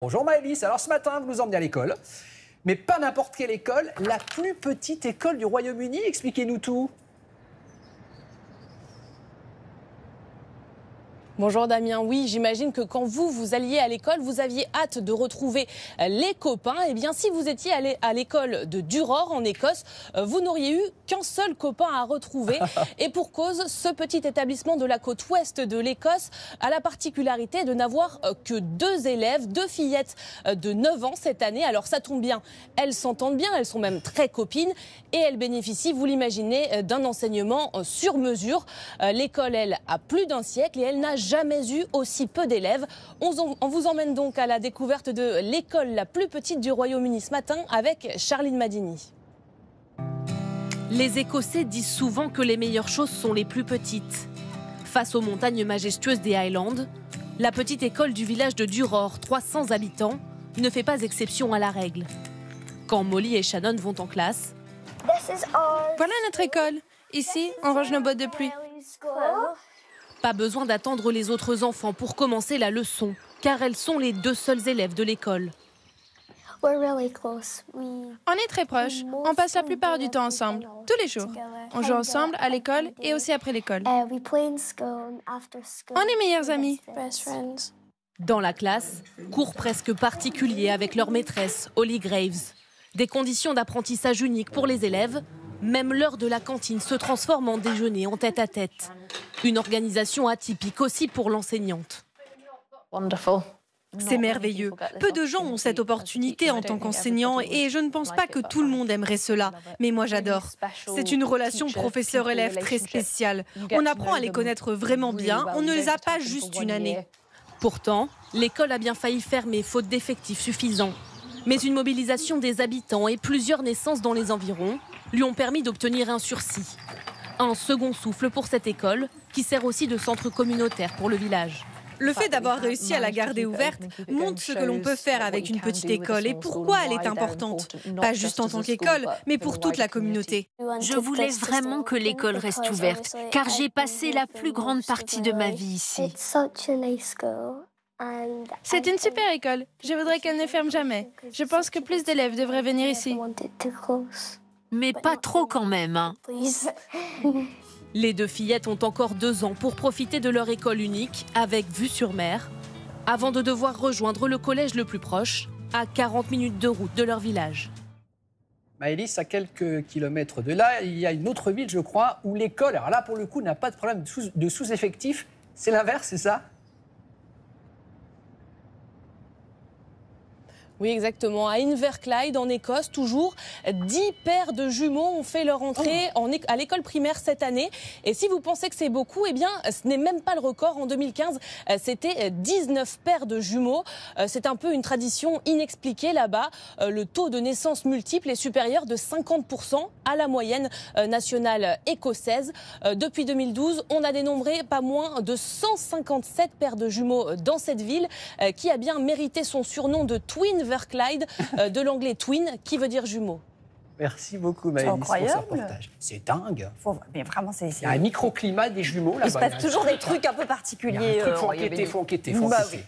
Bonjour Maëlys, alors ce matin vous nous emmenez à l'école, mais pas n'importe quelle école, la plus petite école du Royaume-Uni, expliquez-nous tout. Bonjour Damien, oui, j'imagine que quand vous alliez à l'école, vous aviez hâte de retrouver les copains. Eh bien, si vous étiez allé à l'école de Durham en Écosse, vous n'auriez eu qu'un seul copain à retrouver. Et pour cause, ce petit établissement de la côte ouest de l'Écosse a la particularité de n'avoir que 2 élèves, 2 fillettes de 9 ans cette année. Alors ça tombe bien, elles s'entendent bien, elles sont même très copines et elles bénéficient, vous l'imaginez, d'un enseignement sur mesure. L'école, elle, a plus d'1 siècle et elle n'a jamais eu aussi peu d'élèves. On vous emmène donc à la découverte de l'école la plus petite du Royaume-Uni ce matin avec Charline Madini. Les Écossais disent souvent que les meilleures choses sont les plus petites. Face aux montagnes majestueuses des Highlands, la petite école du village de Durham, 300 habitants, ne fait pas exception à la règle. Quand Molly et Shannon vont en classe... Voilà notre école. Ici, on range nos bottes de pluie. Pas besoin d'attendre les autres enfants pour commencer la leçon, car elles sont les 2 seuls élèves de l'école. On est très proches. On passe la plupart du temps ensemble, tous les jours. On joue ensemble à l'école et aussi après l'école. On est meilleurs amis. Dans la classe, cours presque particuliers avec leur maîtresse, Holly Graves. Des conditions d'apprentissage uniques pour les élèves. Même l'heure de la cantine se transforme en déjeuner en tête-à-tête. Une organisation atypique aussi pour l'enseignante. C'est merveilleux. Peu de gens ont cette opportunité en tant qu'enseignant et je ne pense pas que tout le monde aimerait cela. Mais moi j'adore. C'est une relation professeur-élève très spéciale. On apprend à les connaître vraiment bien, on ne les a pas juste une année. Pourtant, l'école a bien failli fermer faute d'effectifs suffisants. Mais une mobilisation des habitants et plusieurs naissances dans les environs lui ont permis d'obtenir un sursis. Un second souffle pour cette école, qui sert aussi de centre communautaire pour le village. Le fait d'avoir réussi à la garder ouverte montre ce que l'on peut faire avec une petite école et pourquoi elle est importante. Pas juste en tant qu'école, mais pour toute la communauté. Je voulais vraiment que l'école reste ouverte, car j'ai passé la plus grande partie de ma vie ici. C'est une super école. Je voudrais qu'elle ne ferme jamais. Je pense que plus d'élèves devraient venir ici. Mais pas trop quand même, hein. Les 2 fillettes ont encore 2 ans pour profiter de leur école unique, avec vue sur mer, avant de devoir rejoindre le collège le plus proche, à 40 minutes de route de leur village. Maëlys, à quelques kilomètres de là, il y a une autre ville, je crois, où l'école, alors là pour le coup, n'a pas de problème de sous-effectif. C'est l'inverse, c'est ça ? Oui, exactement. À Inverclyde, en Écosse, toujours, 10 paires de jumeaux ont fait leur entrée à l'école primaire cette année. Et si vous pensez que c'est beaucoup, eh bien, ce n'est même pas le record. En 2015, c'était 19 paires de jumeaux. C'est un peu une tradition inexpliquée là-bas. Le taux de naissance multiple est supérieur de 50% à la moyenne nationale écossaise. Depuis 2012, on a dénombré pas moins de 157 paires de jumeaux dans cette ville, qui a bien mérité son surnom de Twin Inverclyde, de l'anglais twin, qui veut dire jumeau. Merci beaucoup Maëlys pour ce reportage. C'est dingue. Mais vraiment, c'est... Il y a un microclimat des jumeaux là-bas. Il se passe toujours des trucs un peu particuliers. Il faut enquêter. Bah oui.